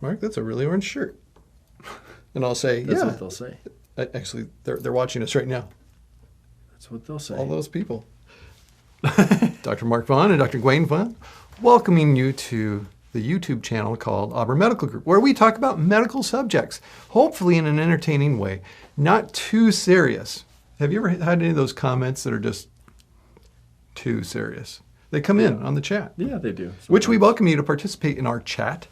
Mark, that's a really orange shirt. And I'll say, That's what they'll say. Actually, they're watching us right now. That's what they'll say. All those people. Dr. Mark Vaughn and Dr. Gwen Vaughn, welcoming you to the YouTube channel called Auburn Medical Group, where we talk about medical subjects, hopefully in an entertaining way, not too serious. Have you ever had any of those comments that are just too serious? They come in on the chat. Yeah, they do. Sometimes. Which we welcome you to participate in our chat.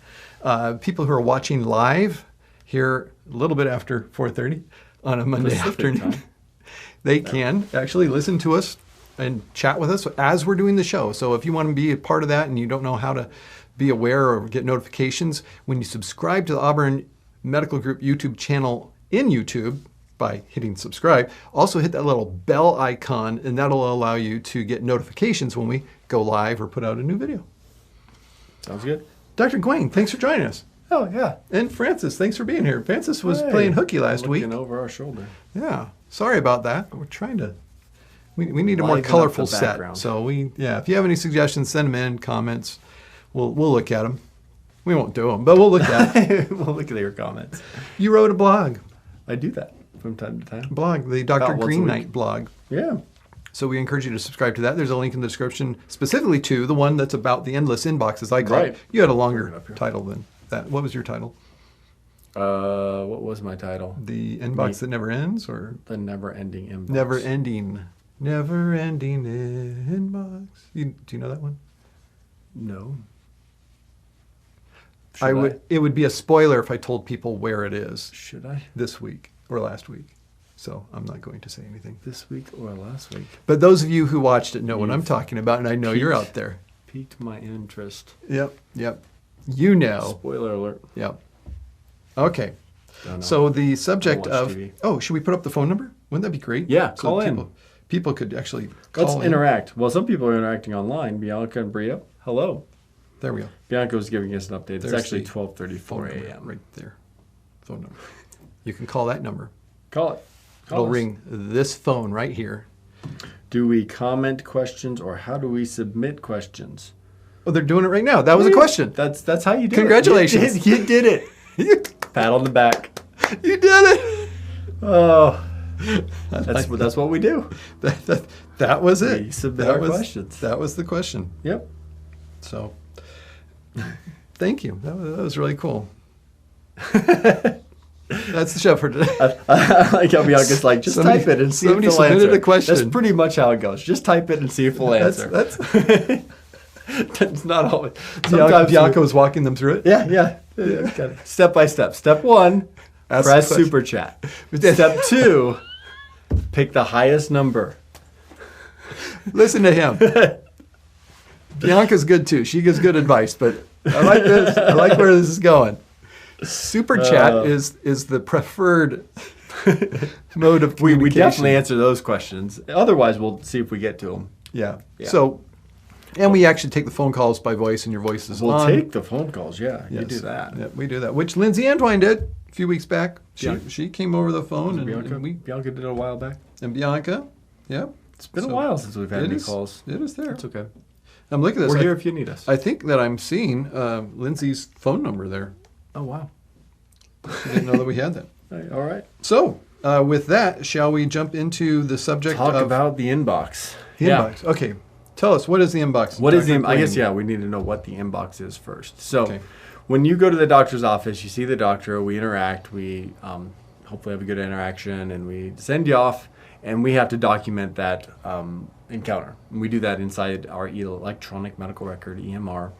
People who are watching live here a little bit after 4:30 on a Monday afternoon, they can actually listen to us and chat with us as we're doing the show. So if you want to be a part of that and you don't know how to be aware or get notifications, when you subscribe to the Auburn Medical Group YouTube channel in YouTube by hitting subscribe, also hit that little bell icon and that'll allow you to get notifications when we go live or put out a new video. Sounds good. Dr. Gwen, thanks for joining us. Oh, yeah. And Francis, thanks for being here. Francis was playing hooky last week. Looking over our shoulder. Yeah. Sorry about that. We're trying to... We need a more Liven up colorful the set. background. So if you have any suggestions, send them in, comments. We'll look at them. We won't do them, but we'll look at them. We'll look at your comments. You wrote a blog. I do that from time to time. Blog, the Dr. About once a Green week. Knight blog. Yeah. So we encourage you to subscribe to that. There's a link in the description specifically to the one that's about the endless inboxes, I call it. Right. You had a longer title than that. What was your title? What was my title? The inbox that never ends, or The Never-Ending Inbox. Never ending inbox. Do you know that one? No. It would be a spoiler if I told people where it is Should I? this week or last week. So I'm not going to say anything. This week or last week? But those of you who watched it know what I'm You've talking about, and I know you're out there. Piqued my interest. Yep. You know. Spoiler alert. Yep. Okay. Don't know. So the subject Don't watch of... TV. Oh, should we put up the phone number? Wouldn't that be great? Yeah, So call in. People could actually call Let's in. interact. Well, some people are interacting online. Bianca and Bria, hello. There we go. Bianca was giving us an update. It's There's actually the 12:34 Phone number a.m. right there. Phone number. You can call that number. Call it. Call It'll us. ring this phone right here. Do we comment questions or how do we submit questions? Oh, they're doing it right now. That was a question. That's how you do Congratulations. it. You did it. Pat on the back. You did it. Oh, that's what we do. That was it. We submit That our was, questions. That was the question. Yep. So, thank you. That was really cool. That's the show for today. I like how Bianca's like, just Somebody- type it and see if somebody they'll submitted answer. a question. That's pretty much how it goes. Just type it and see if we'll answer. That's not always. Sometimes Bianca was walking them through it. Yeah. Step by step. Step one, Ask press the question. super chat. Step two, pick the highest number. Listen to him. Bianca's good too. She gives good advice, but I like this. I like where this is going. Super chat is the preferred mode of communication. We definitely answer those questions. Otherwise, we'll see if we get to them. Yeah. Yeah. So, and we actually take the phone calls by voice, and your voice is We'll on. take the phone calls. Yeah, you Yes. do that. Yeah, we do that. Which Lindsay Antwine did a few weeks back. Bianca. She came over the phone, Bianca did it a while back. and Bianca. Yeah. It's been a while since we've had any is- calls. It is there. It's okay. I'm looking at this. We're here if you need us. I think that I'm seeing Lindsay's phone number there. Oh, wow. I didn't know that we had that. All right. So, with that, shall we jump into the subject Talk of about the inbox. the inbox? Okay. Tell us, what is the inbox? What is the? Dr. I guess Green? we need to know what the inbox is first. So, Okay. when you go to the doctor's office, you see the doctor. We interact. We hopefully have a good interaction, and we send you off, and we have to document that encounter. And we do that inside our electronic medical record (EMR),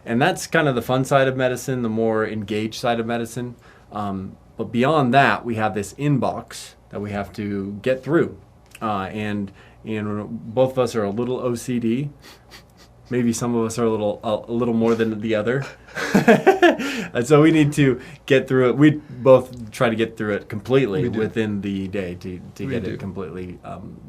and that's kind of the fun side of medicine, the more engaged side of medicine. But beyond that, we have this inbox that we have to get through, and both of us are a little OCD. Maybe some of us are a little more than the other, and so we need to get through it. We both try to get through it completely within the day to get it completely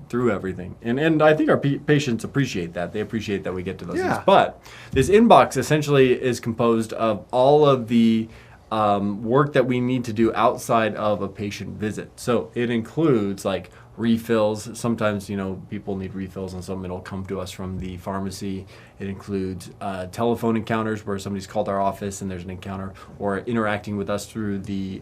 through everything. And I think our patients appreciate that. They appreciate that we get to those things. But this inbox essentially is composed of all of the work that we need to do outside of a patient visit. So it includes like refills. Sometimes, people need refills on something. It'll come to us from the pharmacy. It includes telephone encounters where somebody's called our office and there's an encounter, or interacting with us through the,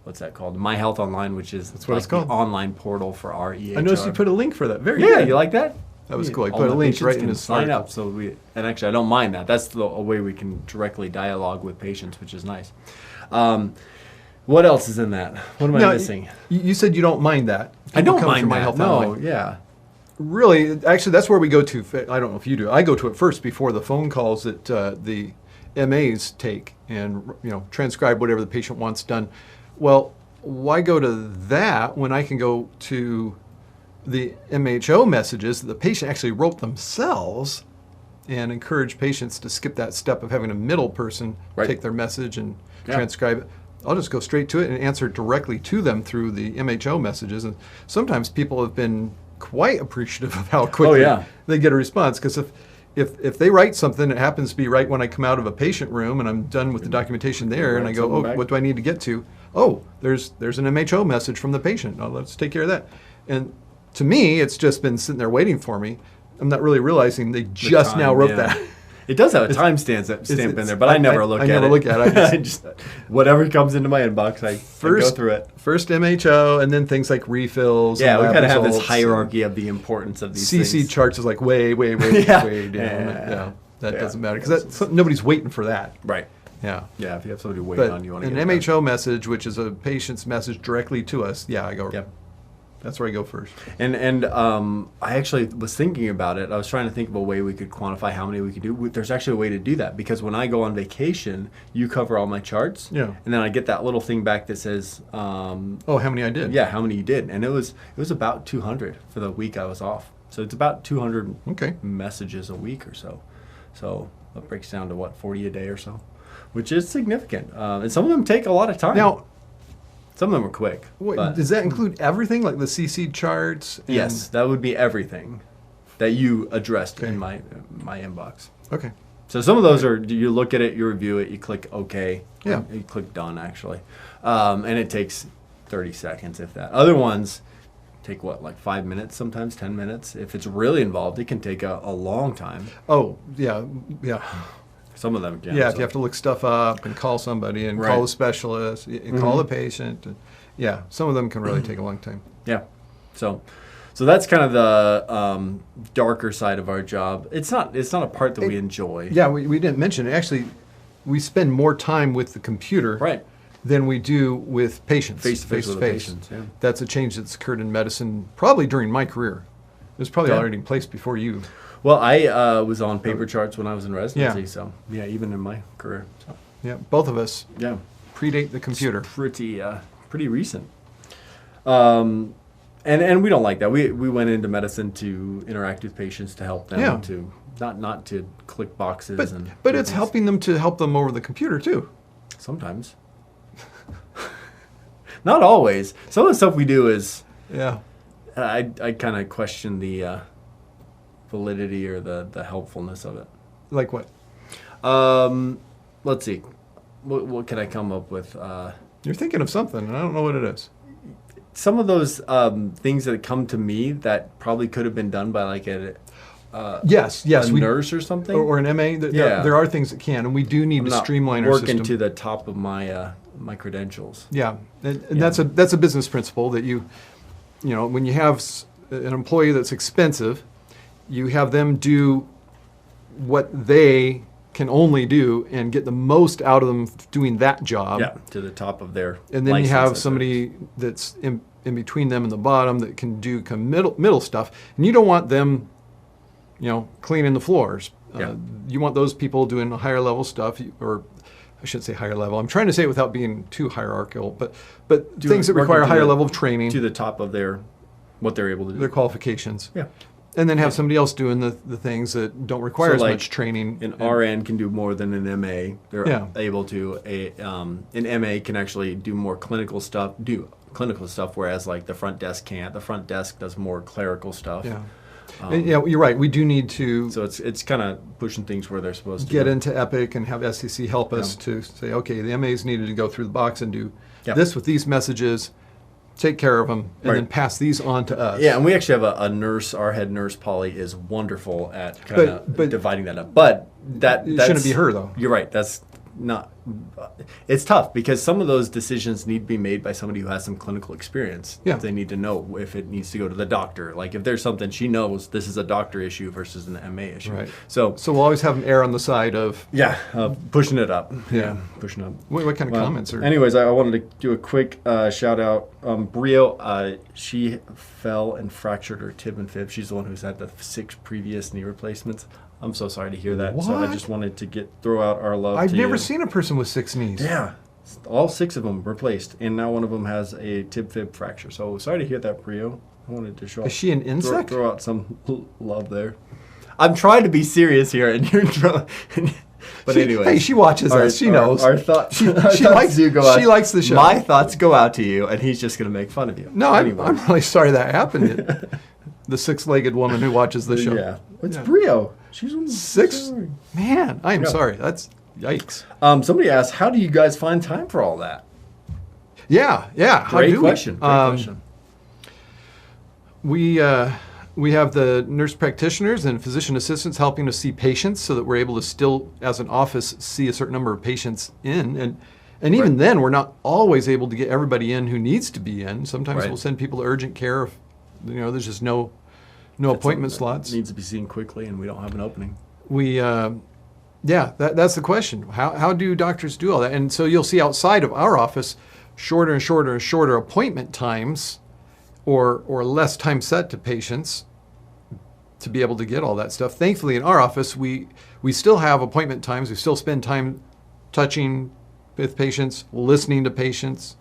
what's that called? My Health Online, which is That's what it's called. the online portal for our EHR. I noticed you put a link for that. Very Yeah, good. you like that? That was cool. I All put a the link patients right in can his sign article. up. And actually, I don't mind that. That's a way we can directly dialogue with patients, which is nice. What else is in that? What am I missing? You said you don't mind that. I don't People come mind through that. Health No, Online. yeah. Really, actually, that's where we go to. I don't know if you do. I go to it first before the phone calls that the MAs take and transcribe whatever the patient wants done. Well, why go to that when I can go to the MHO messages that the patient actually wrote themselves and encourage patients to skip that step of having a middle person take their message and transcribe it. I'll just go straight to it and answer directly to them through the MHO messages. And sometimes people have been quite appreciative of how quickly they get a response. Because if they write something that happens to be right when I come out of a patient room and I'm done with the documentation there, and I go, oh, what do I need to get to? Oh, there's an MHO message from the patient. Oh, let's take care of that. And to me, it's just been sitting there waiting for me. I'm not really realizing they just now wrote that. It does have a timestamp in there, but I never look at it. I never look at it. I just whatever comes into my inbox, I go through it. First MHO, and then things like refills. Yeah, we kind of have this hierarchy of the importance of these CC things. charts is like way down. That doesn't matter because nobody's waiting for that. Right. Yeah. Yeah, if you have somebody waiting on you, an MHO message, which is a patient's message directly to us, I go. Yep. That's where I go first. And I actually was thinking about it. I was trying to think of a way we could quantify how many we could do. There's actually a way to do that because when I go on vacation, you cover all my charts. Yeah. And then I get that little thing back that says, how many I did? Yeah, how many you did. And it was about 200 for the week I was off. So it's about 200 messages a week or so. So that breaks down to 40 a day or so, which is significant. And some of them take a lot of time. Now, some of them are quick. Wait, does that include everything, like the CC charts? Yes, that would be everything that you addressed in my inbox. Okay. So some of those are, you look at it, you review it, you click OK. Yeah. You click Done, actually. And it takes 30 seconds, if that. Other ones take, 5 minutes, sometimes 10 minutes. If it's really involved, it can take a long time. Oh, yeah. Some of them can. Yeah, if you have to look stuff up and call somebody and call a specialist and call the patient. And, some of them can really take a long time. Yeah. So that's kind of the darker side of our job. It's not a part that we enjoy. Yeah, we didn't mention it. Actually, we spend more time with the computer than we do with patients. Face-to-face with patients, yeah. That's a change that's occurred in medicine probably during my career. It was probably already in place before you. Well, I was on paper charts when I was in residency, so even in my career. So. Yeah, both of us. Yeah, predate the computer. It's pretty recent. And we don't like that. We went into medicine to interact with patients, to help them, to not to click boxes. But it's helping them to help them over the computer too. Sometimes. Not always. Some of the stuff we do is. Yeah. I kind of question the validity or the helpfulness of it. Like what? Let's see. What can I come up with? You're thinking of something, and I don't know what it is. Some of those things that come to me that probably could have been done by like a nurse or something, or an MA. There are things that can, and we do need to streamline our system. Working to the top of my my credentials. Yeah, and that's a business principle that when you have an employee that's expensive, you have them do what they can only do and get the most out of them doing that job. Yeah, to the top of their And then you have somebody that's in between them and the bottom that can do middle stuff. And you don't want them, cleaning the floors. You want those people doing higher level stuff, or I shouldn't say higher level. I'm trying to say it without being too hierarchical, but things that require a higher level of training. To the top of what they're able to do. Their qualifications. Yeah. And then have somebody else doing the things that don't require as much training. An RN can do more than an MA. They're able to. An MA can actually do more clinical stuff, whereas like the front desk can't. The front desk does more clerical stuff. Yeah. You're right. We do need to. So it's kind of pushing things where they're supposed to. Get into Epic and have SEC help us to say, okay, the MAs needed to go through the box and do this with these messages. take care of them, and Right. then pass these on to us. Yeah, and we actually have a nurse. Our head nurse, Polly, is wonderful at kind of But dividing that up. But that it shouldn't be her, though. You're right. That's not. It's tough because some of those decisions need to be made by somebody who has some clinical experience. Yeah. They need to know if it needs to go to the doctor. Like if there's something she knows, this is a doctor issue versus an MA issue. Right. So we'll always have them err on the side of. yeah, pushing it up. Yeah. Pushing up. What kind of comments are? Anyways, I wanted to do a quick shout out. Brio, she fell and fractured her tib and fib. She's the one who's had the 6 previous knee replacements. I'm so sorry to hear that. So I What? just wanted to throw out our love. I've to never you. seen a person with 6 knees. Yeah, all 6 of them replaced, and now one of them has a tib fib fracture. So sorry to hear that, Brio. I wanted to show. Is she an insect? Throw out some love there. I'm trying to be serious here, and you're. But anyway, Hey, she watches us. She knows. Our thoughts. She She likes. do go out. She likes the show. My thoughts go out to you, and he's just going to make fun of you. No, Anyway. I'm really sorry that happened. The 6-legged woman who watches the show. Yeah, it's Yeah. Brio. She's one 6. Man, I am Yeah. sorry. That's yikes. Somebody asked, "How do you guys find time for all that?" Yeah. How Great do question. we? Great question. We have the nurse practitioners and physician assistants helping us see patients so that we're able to still, as an office, see a certain number of patients in. And even Right. then, we're not always able to get everybody in who needs to be in. Sometimes Right. we'll send people to urgent care if there's just no appointment slots. Needs to be seen quickly, and we don't have an opening. That's the question. How do doctors do all that? And so you'll see outside of our office, shorter and shorter and shorter appointment times, or less time set to patients to be able to get all that stuff. Thankfully, in our office, we still have appointment times. We still spend time touching with patients, listening to patients,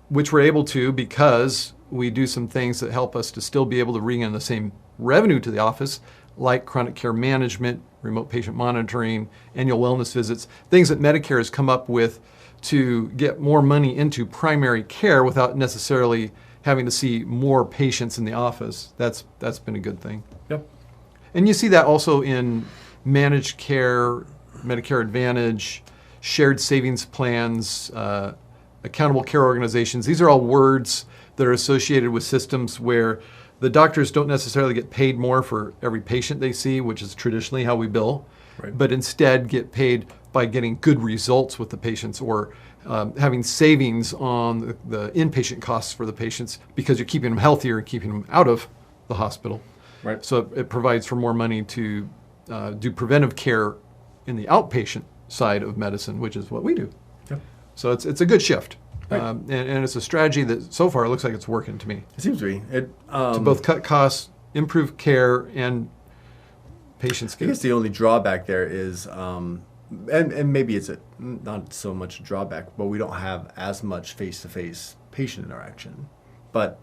which we're able to because we do some things that help us to still be able to bring in the same revenue to the office, like chronic care management, remote patient monitoring, annual wellness visits, things that Medicare has come up with to get more money into primary care without necessarily having to see more patients in the office. That's been a good thing. Yep. And you see that also in managed care, Medicare Advantage, shared savings plans, accountable care organizations. These are all words that are associated with systems where the doctors don't necessarily get paid more for every patient they see, which is traditionally how we bill, Right. but instead get paid by getting good results with the patients or having savings on the inpatient costs for the patients because you're keeping them healthier and keeping them out of the hospital. Right. So it provides for more money to do preventive care in the outpatient side of medicine, which is what we do. Yep. So it's a good shift. Right. And it's a strategy that so far looks like it's working to me. It seems to be. To both cut costs, improve care, and patients I get. guess the only drawback there is, and maybe it's not so much a drawback, but we don't have as much face-to-face patient interaction. But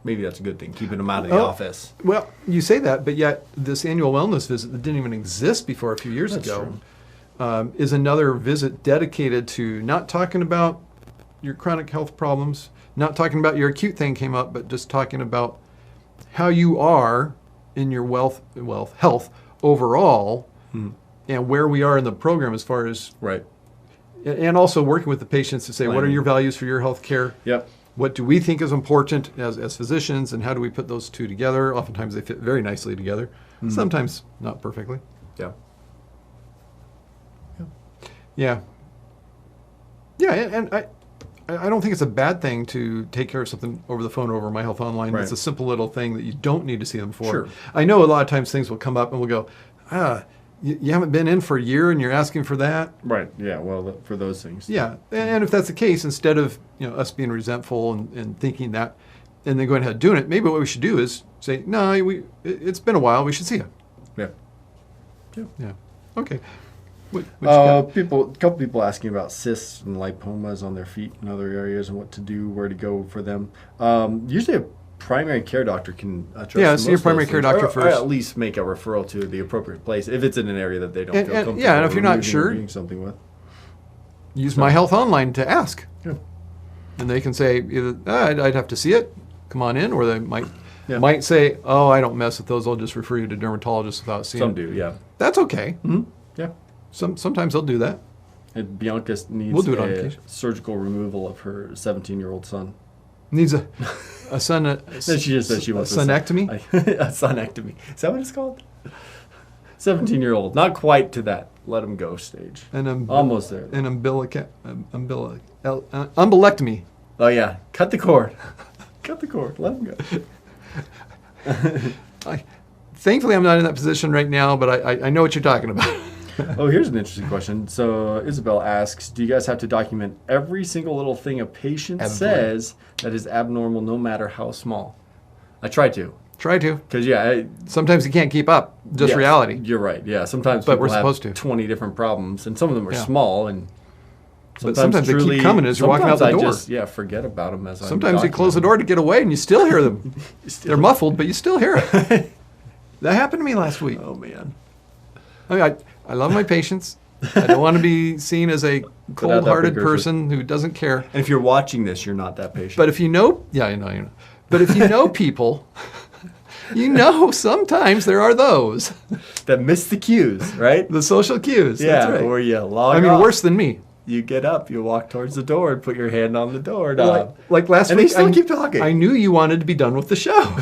maybe that's a good thing, keeping them out of the office. Well, you say that, but yet this annual wellness visit that didn't even exist before a few years That's ago is another visit dedicated to not talking about your chronic health problems, not talking about your acute thing came up, but just talking about how you are in your health overall, and where we are in the program as far as Right. and also working with the patients to say what are Planning. your values for your health care. Yep. What do we think is important as physicians, and how do we put those two together? Oftentimes they fit very nicely together, sometimes not perfectly. Yeah. Yeah, and I don't think it's a bad thing to take care of something over the phone or over My Health Online. Right. It's a simple little thing that you don't need to see them for. Sure. I know a lot of times things will come up and we'll go, you haven't been in for a year and you're asking for that? Right. Yeah. Well, for those things. Yeah, and if that's the case, instead of us being resentful and thinking that, and then going ahead and doing it, maybe what we should do is say, no, it's been a while, we should see you. Yeah. Yeah. Okay. What you got? A couple people asking about cysts and lipomas on their feet and other areas and what to do, where to go for them. Usually a primary care doctor can address Yeah, most see your of primary those care things, doctor or first. at least make a referral to the appropriate place if it's in an area that they don't feel And- comfortable. yeah, and if you're not removing or sure- doing something with. Use My Health Online to ask. Yeah. And they can say either, I'd have to see it, come on in, or they Yeah. might say, oh, I don't mess with those, I'll just refer you to dermatologists without seeing Some them. do, yeah. That's okay. Yeah. Sometimes they'll do that. And Bianca needs We'll do it on a occasion. surgical removal of her 17-year-old son. Needs a son. Then she just said she wants sonectomy. A sonectomy. Is that what it's called? 17-year-old, not quite to that let him go stage. Almost there. An umbilectomy. Oh yeah, cut the cord. Cut the cord. Let him go. Thankfully, I'm not in that position right now, but I know what you're talking about. Oh, here's an interesting question. So Isabel asks, do you guys have to document every single little thing a patient says that is abnormal, no matter how small? I try to. Try to. Because, yeah. Sometimes you can't keep up. Just reality. You're right. Yeah. Sometimes but people we're supposed have to. 20 different problems, and some of them are small. And sometimes they keep coming as you're walking out the door. I just, forget about them as sometimes you close the door to get away, and you still hear them. They're muffled, but you still hear it. That happened to me last week. Oh, man. I mean, I love my patients. I don't want to be seen as a cold-hearted person who doesn't care. And if you're watching this, you're not that patient. But if you know, you know. But if you know people, you know sometimes there are those that miss the cues, right? The social cues. Yeah, that's right. or you log off. Worse than me. You get up, you walk towards the door, and put your hand on the door knob. Like last week, and they still keep talking. I knew you wanted to be done with the show.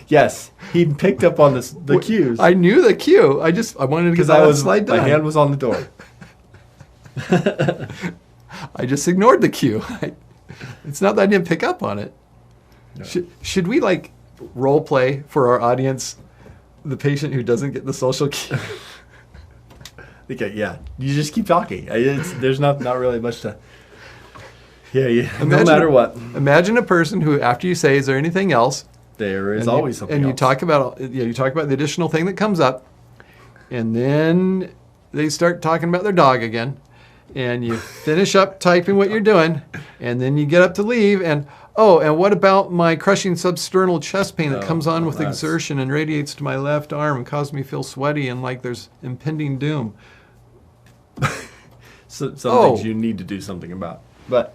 Yes, he picked up on the cues. I knew the cue. I wanted to get that slide done. My hand was on the door. I just ignored the cue. It's not that I didn't pick up on it. No. Should we role play for our audience the patient who doesn't get the social cue? Okay, yeah, you just keep talking. There's not really much to. Yeah. No matter what. Imagine a person who, after you say, "Is there anything else?" There is always something else. And you talk about the additional thing that comes up, and then they start talking about their dog again, and you finish up typing what you're doing, and then you get up to leave, and what about my crushing substernal chest pain that comes on with exertion and radiates to my left arm and causes me to feel sweaty and like there's impending doom. Some things you need to do something about. But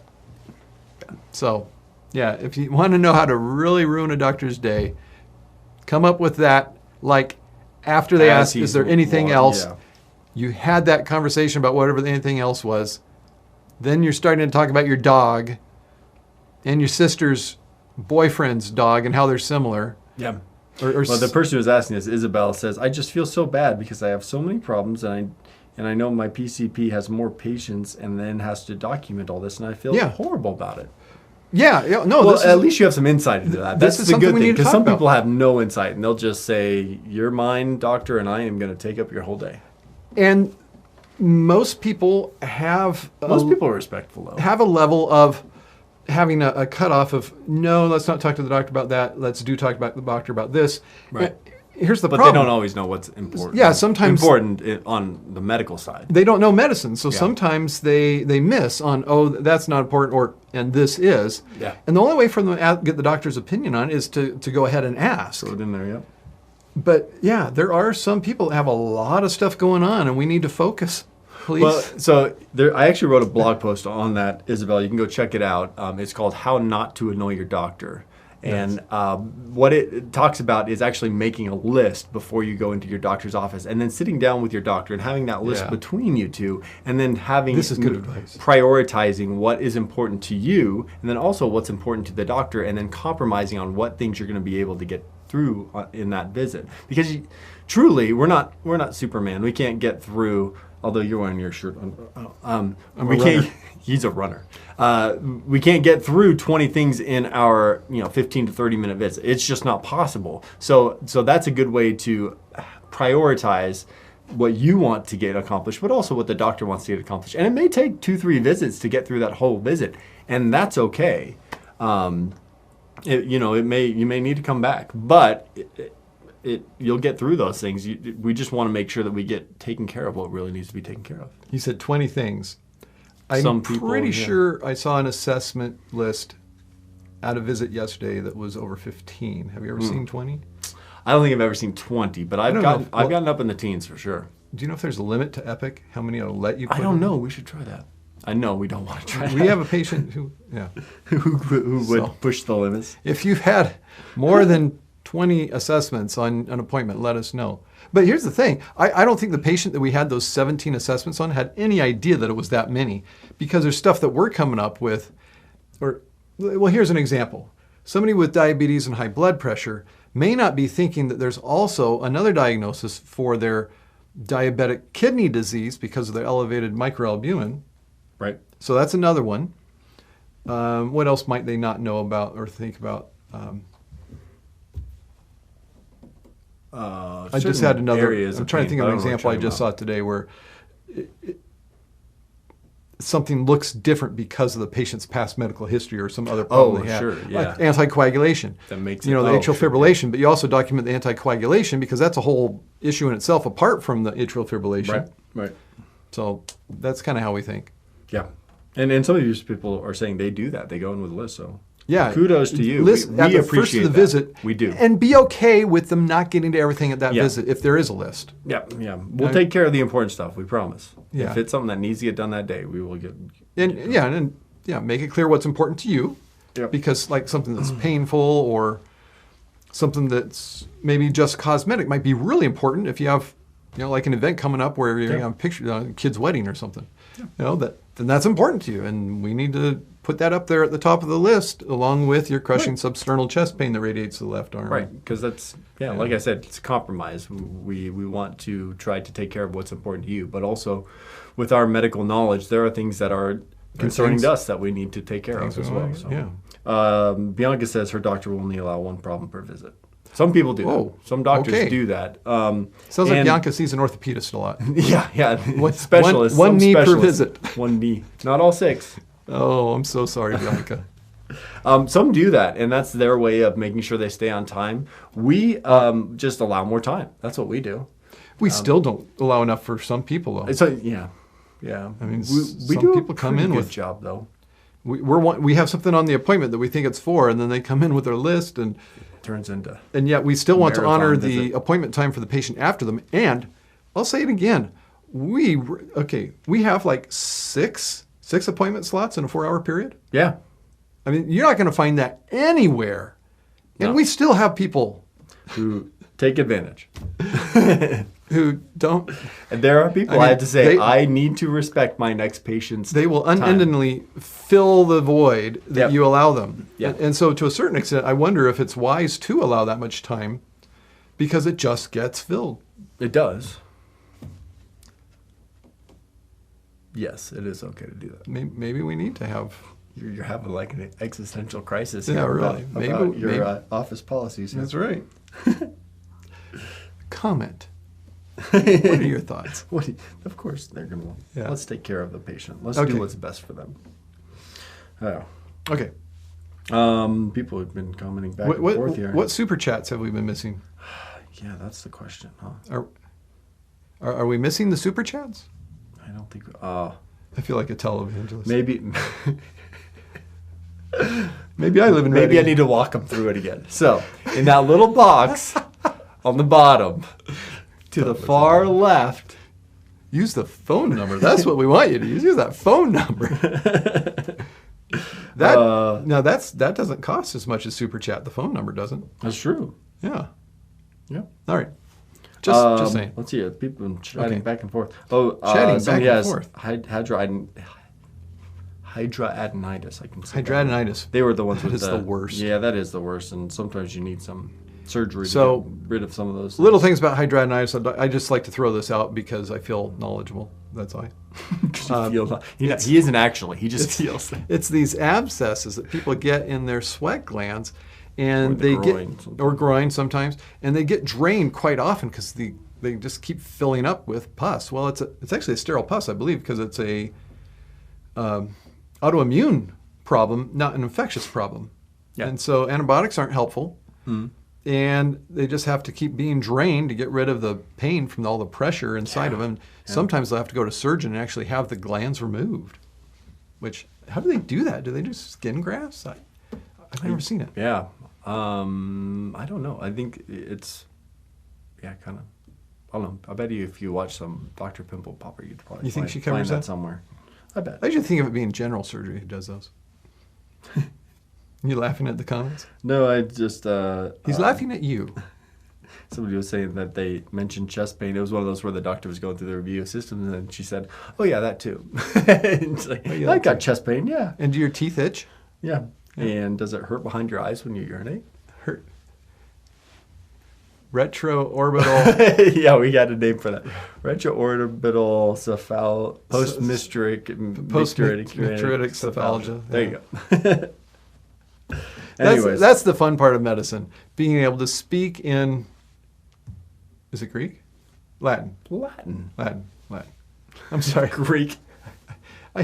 so, yeah, if you want to know how to really ruin a doctor's day, come up with that. After they ask, is there anything else? Yeah. You had that conversation about whatever anything else was. Then you're starting to talk about your dog and your sister's boyfriend's dog and how they're similar. Yeah. Well, the person who's asking this, Isabel, says, I just feel so bad because I have so many problems and I know my PCP has more patients and then has to document all this, and I feel horrible about it. Yeah, no. Well, at least you have some insight into that. That's the good thing, because some people have no insight, and they'll just say, "You're mine, doctor, and I am going to take up your whole day." And most people have are respectful, though. Have a level of having a cutoff of no, let's not talk to the doctor about that. Let's talk about the doctor about this. Right. Here's the problem. But they don't always know what's important. Yeah, sometimes important on the medical side. They don't know medicine, so sometimes they miss on that's not important and this is. Yeah. And the only way for them to get the doctor's opinion on it is to go ahead and ask. Throw it in there, yeah. But yeah, there are some people that have a lot of stuff going on, and we need to focus. Please. Well, so I actually wrote a blog post on that, Isabel. You can go check it out. It's called "How Not to Annoy Your Doctor." And what it talks about is actually making a list before you go into your doctor's office, and then sitting down with your doctor and having that list between you two, and then having this is good advice. Prioritizing what is important to you, and then also what's important to the doctor, and then compromising on what things you're going to be able to get through in that visit. Because truly, we're not Superman. We can't get through. Although you're wearing your shirt, we can't. He's a runner. We can't get through 20 things in our 15 to 30 minute visit. It's just not possible. So that's a good way to prioritize what you want to get accomplished, but also what the doctor wants to get accomplished. And it may take 2-3 visits to get through that whole visit, and that's okay. You may need to come back, but you'll get through those things. We just want to make sure that we get taken care of what really needs to be taken care of. You said 20 things. I'm pretty sure I saw an assessment list at a visit yesterday that was over 15. Have you ever seen 20? I don't think I've ever seen 20, but I've gotten up in the teens for sure. Do you know if there's a limit to Epic? How many it'll let you put I don't know. We should try that. I know we don't want to try that. We have a patient who would push the limits. If you've had more than 20 assessments on an appointment, let us know. But here's the thing. I don't think the patient that we had those 17 assessments on had any idea that it was that many, because there's stuff that we're coming up with, or well, here's an example. Somebody with diabetes and high blood pressure may not be thinking that there's also another diagnosis for their diabetic kidney disease because of their elevated microalbumin. Right. So that's another one. What else might they not know about or think about? I just had another. I'm trying to think of an example I just saw today where something looks different because of the patient's past medical history or some other problem they have. Sure, yeah. Like anticoagulation. That makes the atrial fibrillation, but you also document the anticoagulation because that's a whole issue in itself apart from the atrial fibrillation. Right. So that's kind of how we think. Yeah. And some of these people are saying they do that. They go in with a list. So yeah, kudos to you. List, we at the appreciate first of the that. visit. We do. And be okay with them not getting to everything at that visit if there is a list. Yeah. We'll take care of the important stuff. We promise. Yeah. If it's something that needs to get done that day, we will get. And make it clear what's important to you. Yep. Because like something that's painful or something that's maybe just cosmetic might be really important if you have, like an event coming up where you have a picture, a kid's wedding or something. Yeah. Then that's important to you, and we need to put that up there at the top of the list, along with your crushing substernal chest pain that radiates to the left arm. Right, because that's like I said, it's a compromise. We want to try to take care of what's important to you, but also with our medical knowledge, there are things that are concerning to us that we need to take care of as well. So. Bianca says her doctor will only allow one problem per visit. Some people do that. Some doctors do that. Sounds like Bianca sees an orthopedist a lot. Yeah. Specialists. One knee per visit. One knee. Not all 6. Oh, I'm so sorry, Bianca. Some do that, and that's their way of making sure they stay on time. We just allow more time. That's what we do. We still don't allow enough for some people, though. So, yeah. I mean, we some do people come in with a job, though. We have something on the appointment that we think it's for, and then they come in with their list, and turns into. And yet we still want to honor the appointment time for the patient after them. And I'll say it again, we have like six appointment slots in a 4-hour period. Yeah. I mean, you're not going to find that anywhere. And we still have people who take advantage. Who don't. And there are people, I have to say, I need to respect my next patient's They will unendingly fill the void that you allow them. Yeah. And so to a certain extent, I wonder if it's wise to allow that much time because it just gets filled. It does. Yes, it is okay to do that. Maybe we need to have... You're having like an existential crisis here about maybe your office policies. That's right. Comment. What are your thoughts? Of course, they're going to let's take care of the patient. Let's do what's best for them. Oh. Okay. People have been commenting back and forth here. What super chats have we been missing? Yeah, that's the question, huh? Are we missing the super chats? I don't think... I feel like a televangelist. Maybe... Maybe I live in Maybe I need to walk them through it again. So, in that little box on the bottom, to the far left... Use the phone number. That's what we want you to use. Use that phone number. That doesn't cost as much as Super Chat. The phone number doesn't. That's true. Yeah. Yeah. All right. Just saying. Let's see. People have been chatting back and forth. Chatting back and forth. Hydradenitis, I can say. Hydradenitis. They were the ones that is the worst. Yeah, that is the worst, and sometimes you need some surgery to get rid of some of those things. Little things about hydradenitis. I just like to throw this out because I feel knowledgeable. That's why. He isn't actually. He just feels. It's these abscesses that people get in their sweat glands, and or groin sometimes, and they get drained quite often because they just keep filling up with pus. Well, it's actually a sterile pus, I believe, because it's a autoimmune problem, not an infectious problem. Yeah. And so antibiotics aren't helpful. And they just have to keep being drained to get rid of the pain from all the pressure inside of them. Yeah. Sometimes they'll have to go to surgeon and actually have the glands removed. Which, how do they do that? Do they do skin grafts? I've never seen it. Yeah. I don't know. I think it's, kind of, I don't know. I bet you if you watch some Dr. Pimple Popper, you'd probably you think she covers find that somewhere. I bet. I usually think of it being general surgery who does those. You laughing at the comments? No, I just... He's laughing at you. Somebody was saying that they mentioned chest pain. It was one of those where the doctor was going through the review of systems, and she said, "Oh yeah, that too." It's like, I got chest pain, yeah. And do your teeth itch? Yeah. Yeah. And does it hurt behind your eyes when you urinate? Hurt. Retroorbital. Yeah, we got a name for that. Retroorbital post-micturitic cephalgia. There you go. Anyways, That's the fun part of medicine, being able to speak in, is it Greek? Latin. Latin. I'm sorry. Greek. I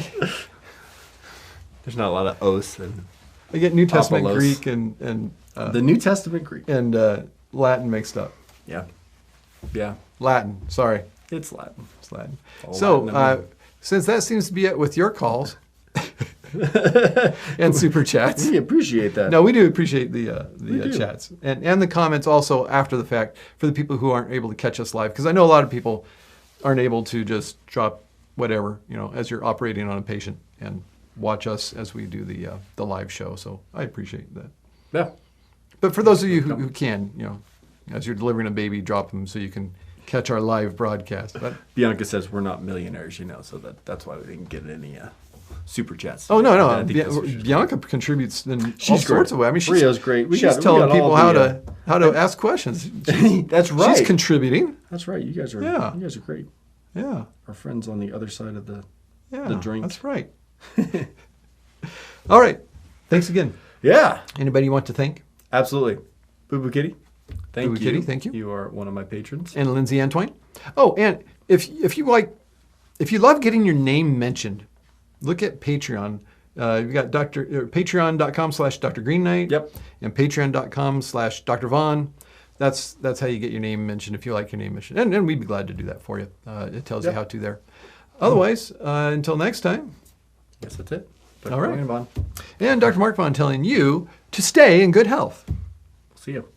There's not a lot of os and get New Testament Apolos. Greek and the New Testament Greek. and Latin mixed up. Yeah. Latin. Sorry, It's Latin. it's Latin. All So Latin, since that seems to be it with your calls and super chats. We appreciate that. No, we do appreciate the do. chats and the comments also after the fact for the people who aren't able to catch us live, because I know a lot of people aren't able to just drop whatever, as you're operating on a patient and watch us as we do the live show. So I appreciate that. Yeah. But for those of you who can, as you're delivering a baby, drop them so you can catch our live broadcast. But Bianca says we're not millionaires, so that's why we didn't get any super chats. oh no, I think that's what she's- Bianca contributes in all She's sorts great. of ways. I mean, Rio's great. We she's got telling all people the, how to ask questions. That's right. She's contributing. That's right. You guys are. Yeah. You guys are great. Yeah, Our friends on the other side of the drink. That's right. All right. Thanks again. Yeah. Anybody you want to thank? Absolutely. Boo Boo Kitty. Thank Boo you. Boo Kitty, thank you. You are one of my patrons. And Lindsay Antoine. Oh, and if you love getting your name mentioned, look at Patreon. You've got patreon.com/Dr. Green Knight. Yep. And patreon.com/Dr. Vaughn. That's how you get your name mentioned if you like your name mentioned. And we'd be glad to do that for you. It tells you how to there. Otherwise, until next time. Yes, that's it. All right. Vaughn. And Dr. Mark Vaughn telling you to stay in good health. See you.